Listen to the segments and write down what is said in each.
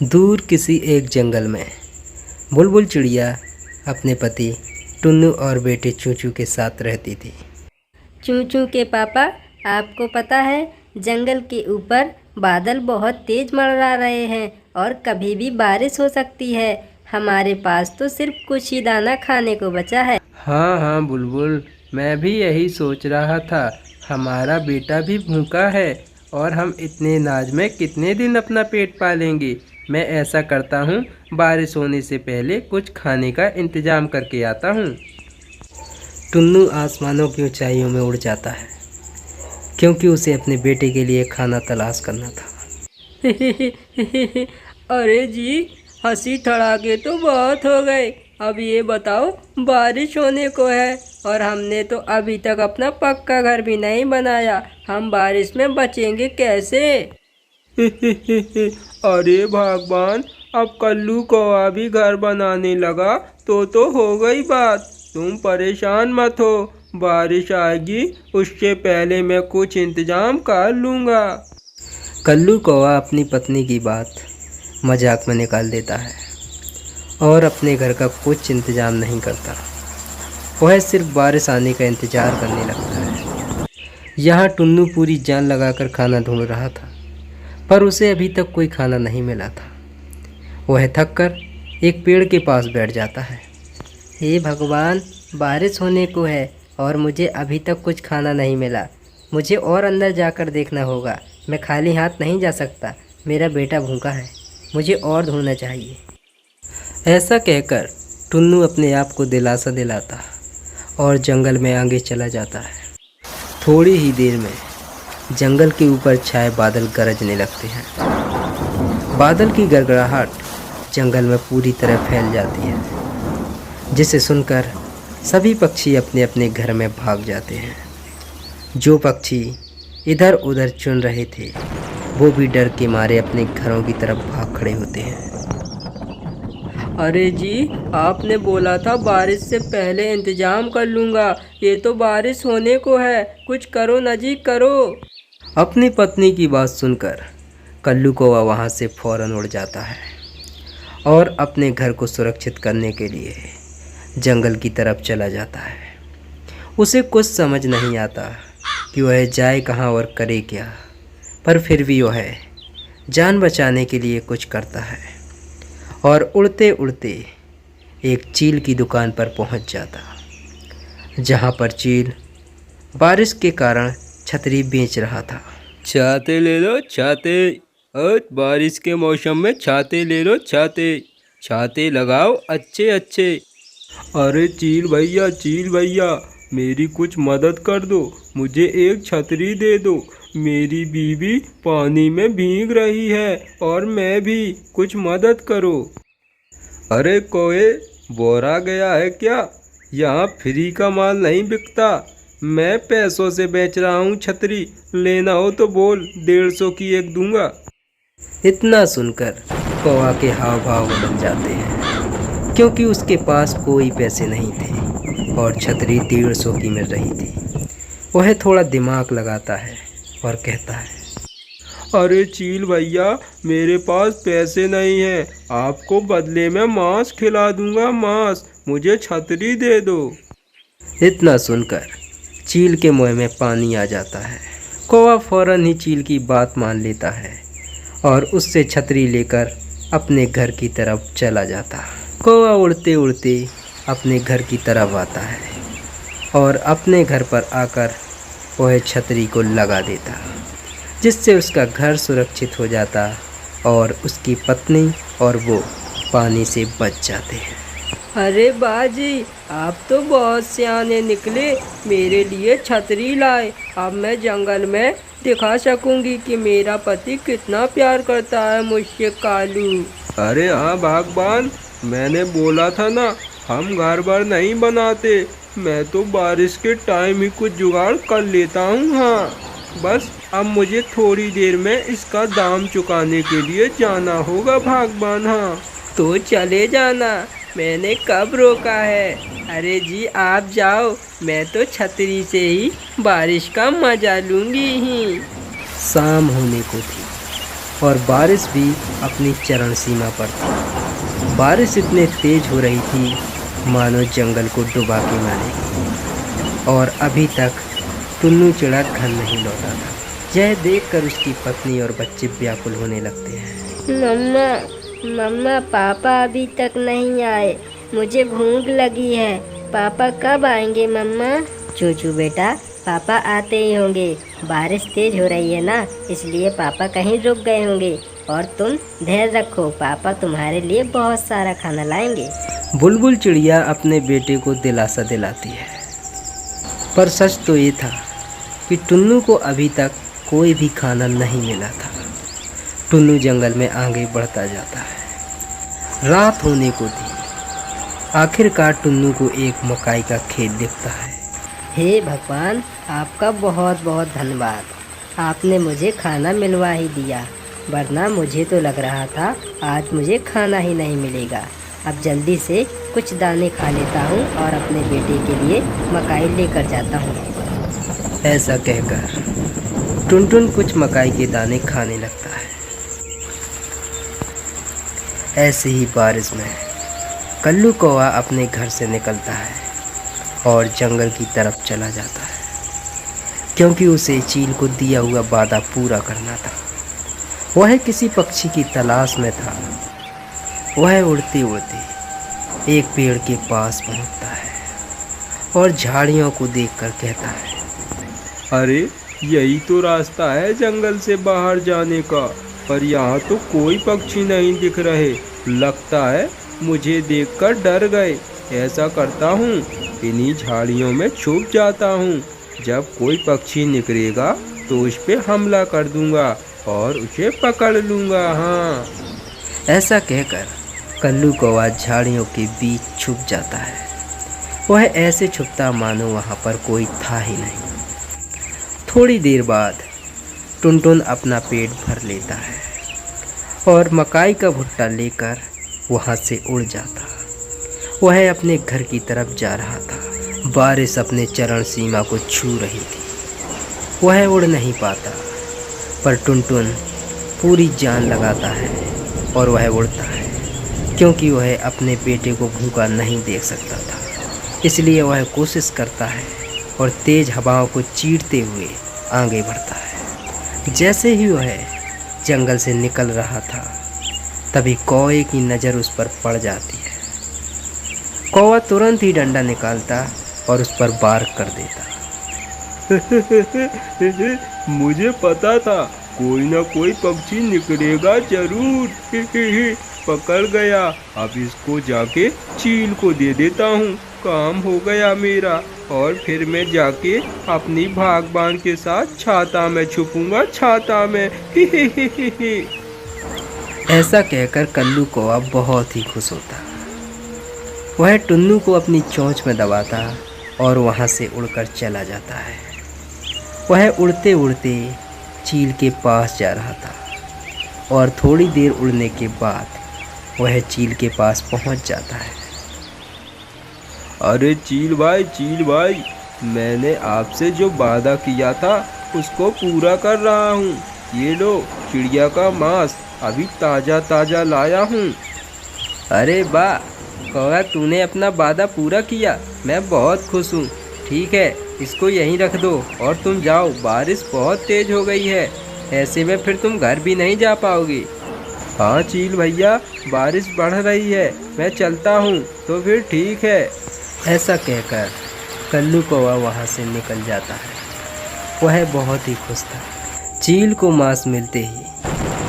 दूर किसी एक जंगल में बुलबुल चिड़िया अपने पति टुन्नू और बेटे चूचू के साथ रहती थी। चूचू के पापा, आपको पता है जंगल के ऊपर बादल बहुत तेज मंडरा रहे हैं और कभी भी बारिश हो सकती है। हमारे पास तो सिर्फ कुछ ही दाना खाने को बचा है। हाँ हाँ बुलबुल, मैं भी यही सोच रहा था। हमारा बेटा भी भूखा है और हम इतने अनाज में कितने दिन अपना पेट पालेंगे। मैं ऐसा करता हूँ, बारिश होने से पहले कुछ खाने का इंतजाम करके आता हूँ। टुन्नू आसमानों की ऊंचाइयों में उड़ जाता है क्योंकि उसे अपने बेटे के लिए खाना तलाश करना था। अरे जी, हंसी ठड़ाके तो बहुत हो गए। अब ये बताओ, बारिश होने को है और हमने तो अभी तक अपना पक्का घर भी नहीं बनाया। हम बारिश में बचेंगे कैसे? अरे भगवान, अब कल्लू कौवा भी घर बनाने लगा तो हो गई बात। तुम परेशान मत हो, बारिश आएगी उससे पहले मैं कुछ इंतजाम कर लूँगा। कल्लू कौवा अपनी पत्नी की बात मजाक में निकाल देता है और अपने घर का कुछ इंतजाम नहीं करता। वह सिर्फ बारिश आने का इंतज़ार करने लगता है। यहाँ टुन्नू पूरी जान लगाकर खाना ढूंढ रहा था, पर उसे अभी तक कोई खाना नहीं मिला था। वह थक कर एक पेड़ के पास बैठ जाता है। हे भगवान, बारिश होने को है और मुझे अभी तक कुछ खाना नहीं मिला। मुझे और अंदर जाकर देखना होगा। मैं खाली हाथ नहीं जा सकता। मेरा बेटा भूखा है, मुझे और ढूंढना चाहिए। ऐसा कहकर टुन्नू अपने आप को दिलासा दिलाता और जंगल में आगे चला जाता है। थोड़ी ही देर में जंगल के ऊपर छाए बादल गरजने लगते हैं। बादल की गड़गड़ाहट जंगल में पूरी तरह फैल जाती है, जिसे सुनकर सभी पक्षी अपने अपने घर में भाग जाते हैं। जो पक्षी इधर उधर चुन रहे थे वो भी डर के मारे अपने घरों की तरफ भाग खड़े होते हैं। अरे जी, आपने बोला था बारिश से पहले इंतजाम कर लूँगा। ये तो बारिश होने को है, कुछ करो ना जी, करो। अपनी पत्नी की बात सुनकर कल्लू कौवा वहाँ से फौरन उड़ जाता है और अपने घर को सुरक्षित करने के लिए जंगल की तरफ चला जाता है। उसे कुछ समझ नहीं आता कि वह जाए कहाँ और करे क्या, पर फिर भी वह जान बचाने के लिए कुछ करता है और उड़ते उड़ते एक चील की दुकान पर पहुंच जाता, जहां पर चील बारिश के कारण छतरी बेच रहा था। छाते ले लो छाते, और बारिश के मौसम में छाते ले लो छाते, छाते लगाओ अच्छे अच्छे। अरे चील भैया, मेरी कुछ मदद कर दो, मुझे एक छतरी दे दो। मेरी बीवी पानी में भीग रही है और मैं भी, कुछ मदद करो। अरे कोए, बोरा गया है क्या? यहाँ फ्री का माल नहीं बिकता। मैं पैसों से बेच रहा हूँ छतरी, लेना हो तो बोल, 150 की एक दूंगा। इतना सुनकर कौवा के हाव भाव बदल जाते हैं, क्योंकि उसके पास कोई पैसे नहीं थे और छतरी 150 की मिल रही थी। वह थोड़ा दिमाग लगाता है और कहता है, अरे चील भैया, मेरे पास पैसे नहीं हैं, आपको बदले में मांस खिला दूंगा, मांस, मुझे छतरी दे दो। इतना सुनकर चील के मुंह में पानी आ जाता है। कौवा फौरन ही चील की बात मान लेता है और उससे छतरी लेकर अपने घर की तरफ चला जाता। कौवा उड़ते उड़ते अपने घर की तरफ आता है और अपने घर पर आकर वह छतरी को लगा देता, जिससे उसका घर सुरक्षित हो जाता और उसकी पत्नी और वो पानी से बच जाते हैं। अरे बाजी, आप तो बहुत सियाने निकले, मेरे लिए छतरी लाए। अब मैं जंगल में दिखा सकूंगी कि मेरा पति कितना प्यार करता है मुझसे, कालू। अरे हाँ भगवान, मैंने बोला था ना, हम घर बार नहीं बनाते। मैं तो बारिश के टाइम ही कुछ जुगाड़ कर लेता हूँ। हाँ, बस अब मुझे थोड़ी देर में इसका दाम चुकाने के लिए जाना होगा भगवान। हाँ तो चले जाना, मैंने कब रोका है। अरे जी आप जाओ, मैं तो छतरी से ही बारिश का मजा लूंगी ही। शाम होने को थी और बारिश भी अपनी चरम सीमा पर थी। बारिश इतने तेज हो रही थी मानो जंगल को डुबा के मारेगी। और अभी तक टुन्नू चिड़ा घर नहीं लौटा था। यह देखकर उसकी पत्नी और बच्चे व्याकुल होने लगते हैं। मम्मा मम्मा पापा अभी तक नहीं आए, मुझे भूख लगी है। पापा कब आएंगे मम्मा? चूचू बेटा, पापा आते ही होंगे। बारिश तेज हो रही है ना, इसलिए पापा कहीं रुक गए होंगे। और तुम धैर्य रखो, पापा तुम्हारे लिए बहुत सारा खाना लाएंगे। बुलबुल चिड़िया अपने बेटे को दिलासा दिलाती है। पर सच तो ये था कि टुन्नू को अभी तक कोई भी खाना नहीं मिला था। टुन्नू जंगल में आगे बढ़ता जाता है। रात होने को थी। आखिरकार टुन्नू को एक मकाई का खेत दिखता है। हे भगवान, आपका बहुत बहुत धन्यवाद। आपने मुझे खाना मिलवा ही दिया, वरना मुझे तो लग रहा था आज मुझे खाना ही नहीं मिलेगा। अब जल्दी से कुछ दाने खा लेता हूँ और अपने बेटे के लिए मकाई लेकर जाता हूँ। ऐसा कहकर टुनटुन कुछ मकाई के दाने खाने लगता है। ऐसे ही बारिश में कल्लू कौवा अपने घर से निकलता है और जंगल की तरफ चला जाता है, क्योंकि उसे चील को दिया हुआ वादा पूरा करना था। वह किसी पक्षी की तलाश में था। वह उड़ते उड़ते एक पेड़ के पास पहुंचता है और झाड़ियों को देखकर कहता है, अरे यही तो रास्ता है जंगल से बाहर जाने का, पर यहाँ तो कोई पक्षी नहीं दिख रहे। लगता है मुझे देखकर डर गए। ऐसा करता हूँ, इन्हीं झाड़ियों में छुप जाता हूँ। जब कोई पक्षी निकलेगा तो उस पे हमला कर दूंगा और उसे पकड़ लूँगा। हाँ, ऐसा कहकर कल्लू कौवा झाड़ियों के बीच छुप जाता है। वह ऐसे छुपता मानो वहाँ पर कोई था ही नहीं। थोड़ी देर बाद टुनटुन अपना पेट भर लेता है और मकाई का भुट्टा लेकर वहाँ से उड़ जाता। वह अपने घर की तरफ जा रहा था। बारिश अपने चरण सीमा को छू रही थी। वह उड़ नहीं पाता, पर टुनटुन पूरी जान लगाता है और वह उड़ता है, क्योंकि वह अपने बेटे को भूखा नहीं देख सकता था। इसलिए वह कोशिश करता है और तेज हवाओं को चीरते हुए आगे बढ़ता है। जैसे ही वह जंगल से निकल रहा था, तभी कौवे की नज़र उस पर पड़ जाती है। कौवा तुरंत ही डंडा निकालता और उस पर वार कर देता। मुझे पता था कोई ना कोई पक्षी निकलेगा जरूर। पकड़ गया। अब इसको जाके चील को दे देता हूँ। काम हो गया मेरा। और फिर मैं जाके अपनी भागबान के साथ छाता में छुपूंगा, छाता में। ऐसा कहकर कल्लू कौवा बहुत ही खुश होता। वह टुन्नू को अपनी चोंच में दबाता और वहाँ से उड़कर चला जाता है। वह उड़ते उड़ते चील के पास जा रहा था और थोड़ी देर उड़ने के बाद वह चील के पास पहुँच जाता है। अरे चील भाई, मैंने आपसे जो वादा किया था उसको पूरा कर रहा हूँ। ये लो चिड़िया का मांस, अभी ताज़ा ताज़ा लाया हूँ। अरे वाह कौवा, तूने अपना वादा पूरा किया। मैं बहुत खुश हूँ। ठीक है, इसको यहीं रख दो और तुम जाओ। बारिश बहुत तेज हो गई है, ऐसे में फिर तुम घर भी नहीं जा पाओगे। हाँ चील भैया, बारिश बढ़ रही है, मैं चलता हूँ। तो फिर ठीक है। ऐसा कहकर कल्लू कौवा वहाँ से निकल जाता है। वह बहुत ही खुश था। चील को मांस मिलते ही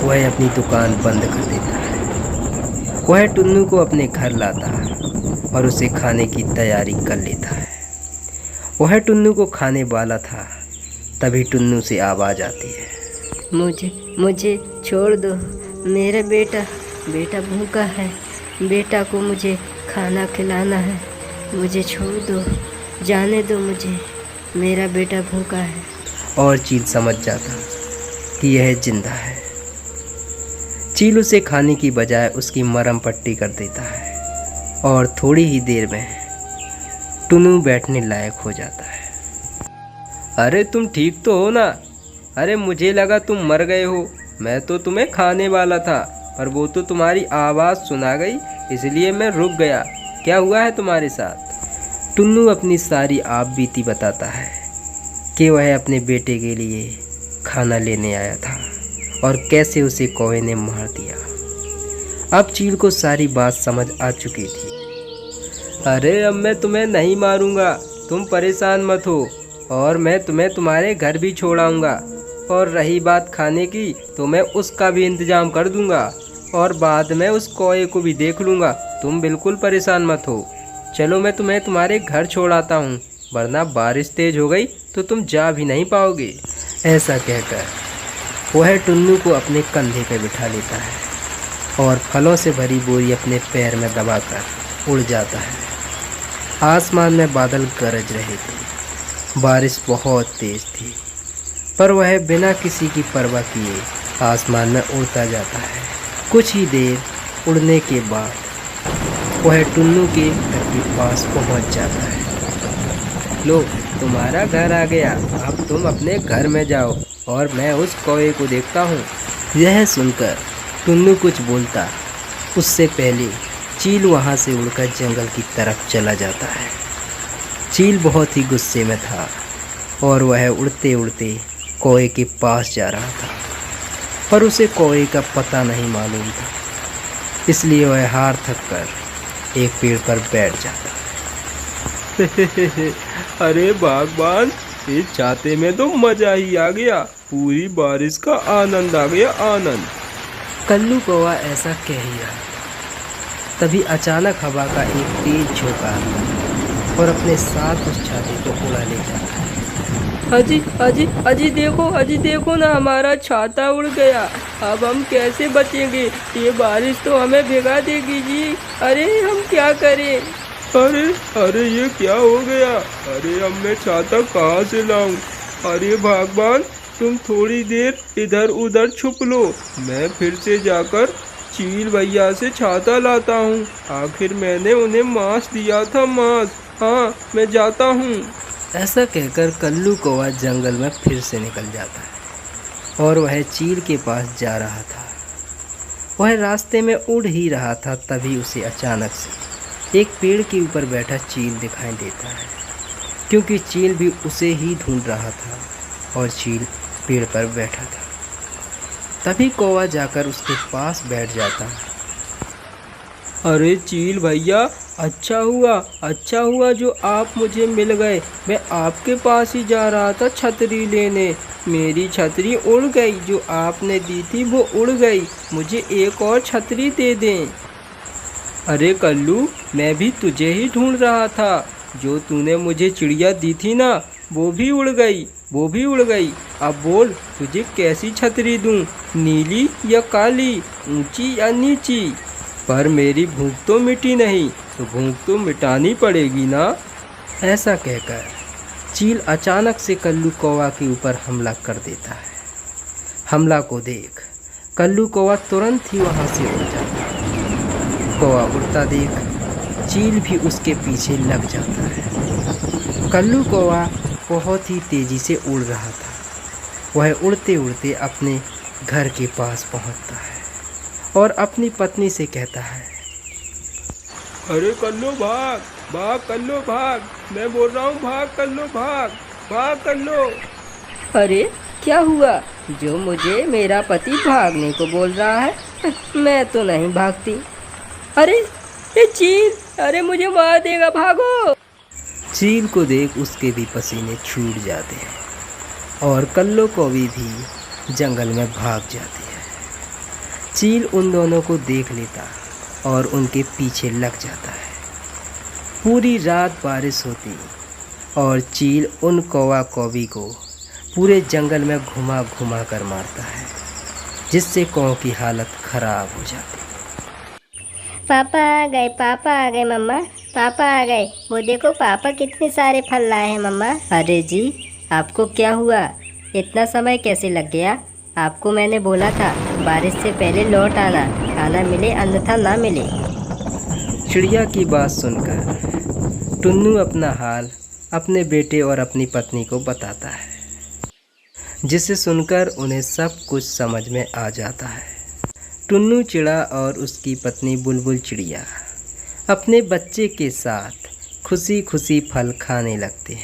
वह अपनी दुकान बंद कर देता है। वह टुन्नू को अपने घर लाता है और उसे खाने की तैयारी कर लेता है। वह टुन्नू को खाने वाला था, तभी टुन्नू से आवाज़ आती है, मुझे छोड़ दो। मेरा बेटा भूखा है। बेटा को मुझे खाना खिलाना है। मुझे छोड़ दो, जाने दो मुझे। मेरा बेटा भूखा है। और चील समझ जाता कि यह जिंदा है। चील उसे खाने की बजाय उसकी मरहम पट्टी कर देता है और थोड़ी ही देर में टुन्नू बैठने लायक हो जाता है। अरे तुम ठीक तो हो ना? अरे मुझे लगा तुम मर गए हो। मैं तो तुम्हें खाने वाला था, पर वो तो तुम्हारी आवाज़ सुना गई, इसलिए मैं रुक गया। क्या हुआ है तुम्हारे साथ? टुन्नू अपनी सारी आप बीती बताता है कि वह अपने बेटे के लिए खाना लेने आया था और कैसे उसे कौवे ने मार दिया। अब चील को सारी बात समझ आ चुकी थी। अरे अब मैं तुम्हें नहीं मारूंगा, तुम परेशान मत हो, और मैं तुम्हें तुम्हारे घर भी छोड़ाऊंगा। और रही बात खाने की, तो मैं उसका भी इंतजाम कर दूंगा, और बाद में उस कौवे को भी देख लूँगा। तुम बिल्कुल परेशान मत हो। चलो मैं तुम्हें तुम्हारे घर छोड़ाता हूँ, वरना बारिश तेज हो गई तो तुम जा भी नहीं पाओगे। ऐसा कहकर वह टुन्नू को अपने कंधे पर बिठा लेता है और फलों से भरी बोरी अपने पैर में दबाकर उड़ जाता है। आसमान में बादल गरज रहे थे, बारिश बहुत तेज थी, पर वह बिना किसी की परवाह किए आसमान में उड़ता जाता है। कुछ ही देर उड़ने के बाद वह टुन्नू के घर के पास पहुंच जाता है। लो, तुम्हारा घर आ गया, अब तुम अपने घर में जाओ और मैं उस कौवे को देखता हूँ। यह सुनकर टुन्नू कुछ बोलता उससे पहले चील वहाँ से उड़कर जंगल की तरफ चला जाता है। चील बहुत ही गुस्से में था और वह उड़ते उड़ते कौवे के पास जा रहा था, पर उसे कौवे का पता नहीं मालूम था, इसलिए वह हार थक कर एक पेड़ पर बैठ जाता। अरे बागबान, इस छाते में तो मजा ही आ गया, पूरी बारिश का आनंद आ गया, आनंद। कल्लू कौवा ऐसा कह ही रहा, तभी अचानक हवा का एक तेज झोंका आता है और अपने साथ उस छाते को उड़ा ले जाता है। अजी अजी अजी देखो ना, हमारा छाता उड़ गया। अब हम कैसे बचेंगे? ये बारिश तो हमें भिगा देगी जी। अरे हम क्या करें? अरे अरे ये क्या हो गया? अरे अब मैं छाता कहाँ से लाऊं? अरे बागबान, तुम थोड़ी देर इधर उधर छुप लो, मैं फिर से जाकर चील भैया से छाता लाता हूँ। आखिर मैंने उन्हें मांस दिया था, मांस। हाँ, मैं जाता हूँ। ऐसा कहकर कल्लू कौवा जंगल में फिर से निकल जाता है और वह चील के पास जा रहा था। वह रास्ते में उड़ ही रहा था, तभी उसे अचानक से एक पेड़ के ऊपर बैठा चील दिखाई देता है, क्योंकि चील भी उसे ही ढूंढ रहा था और चील पेड़ पर बैठा था। तभी कौवा जाकर उसके पास बैठ जाता है। अरे चील भैया, अच्छा हुआ जो आप मुझे मिल गए। मैं आपके पास ही जा रहा था छतरी लेने। मेरी छतरी उड़ गई, जो आपने दी थी वो उड़ गई। मुझे एक और छतरी दे दें। अरे कल्लू, मैं भी तुझे ही ढूंढ रहा था। जो तूने मुझे चिड़िया दी थी ना, वो भी उड़ गई। अब बोल, तुझे कैसी छतरी दूं? नीली या काली, ऊंची या नीची? पर मेरी भूख तो मिटी नहीं, तो भूख तो मिटानी पड़ेगी ना। ऐसा कहकर चील अचानक से कल्लू कौवा के ऊपर हमला कर देता है। हमला को देख कल्लू कौवा तुरंत ही वहाँ से उड़ जाता है। कौवा उड़ता देख चील भी उसके पीछे लग जाता है। कल्लू कौवा बहुत ही तेज़ी से उड़ रहा था। वह उड़ते उड़ते अपने घर के पास पहुँचता है और अपनी पत्नी से कहता है, अरे कल्लू भाग, कल्लू भाग, मैं बोल रहा हूँ भाग कल्लू, भाग कल्लू। अरे क्या हुआ जो मुझे मेरा पति भागने को बोल रहा है? मैं तो नहीं भागती। अरे ये चील, अरे मुझे मार देगा, भागो। चील को देख उसके भी पसीने छूट जाते हैं और कल्लू कौवी भी जंगल में भाग जाती है। चील उन दोनों को देख लेता और उनके पीछे लग जाता है। पूरी रात बारिश होती और चील उन कौवा कौवी को पूरे जंगल में घुमा घुमा कर मारता है, जिससे कौव की हालत खराब हो जाती है। पापा आ गए मम्मा, पापा आ गए। वो देखो पापा कितने सारे फल लाए हैं मम्मा। अरे जी, आपको क्या हुआ? इतना समय कैसे लग गया? आपको मैंने बोला था बारिश से पहले लौट आना, खाना मिले अन्यथा ना मिले। चिड़िया की बात सुनकर टुन्नू अपना हाल अपने बेटे और अपनी पत्नी को बताता है। जिसे सुनकर उन्हें सब कुछ समझ में आ जाता है। टुन्नू चिड़ा और उसकी पत्नी बुलबुल चिड़िया अपने बच्चे के साथ खुशी खुशी फल खाने लगते हैं।